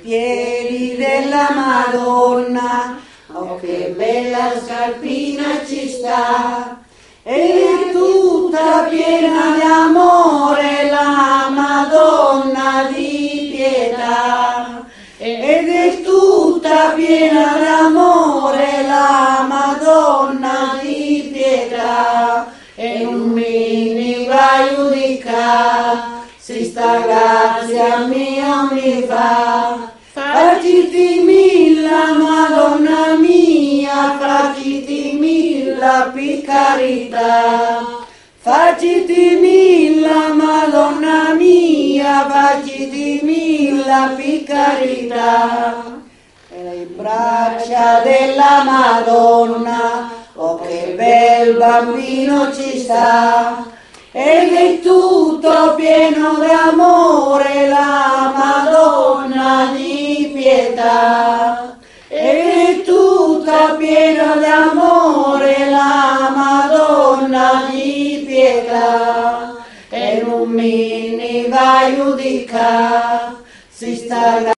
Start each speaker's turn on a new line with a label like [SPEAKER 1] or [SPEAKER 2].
[SPEAKER 1] piedi della Madonna, oh che bella scarpina ci sta, ed è tutta piena di amore la Madonna di pietà, ed è tutta piena d'amore la Madonna di pietà, e non mi va a giudicare, si sta grazia mia mi fa. Faciti milla Madonna mia, faciti milla per carità, faciti milla Madonna mia, faciti milla per carità. E le braccia della Madonna, oh che bel bambino ci sta, ed è tutto pieno d'amore la Madonna di pietà, ed è tutta piena d'amore la Madonna di pietà, e non mi va a giudicare, si sta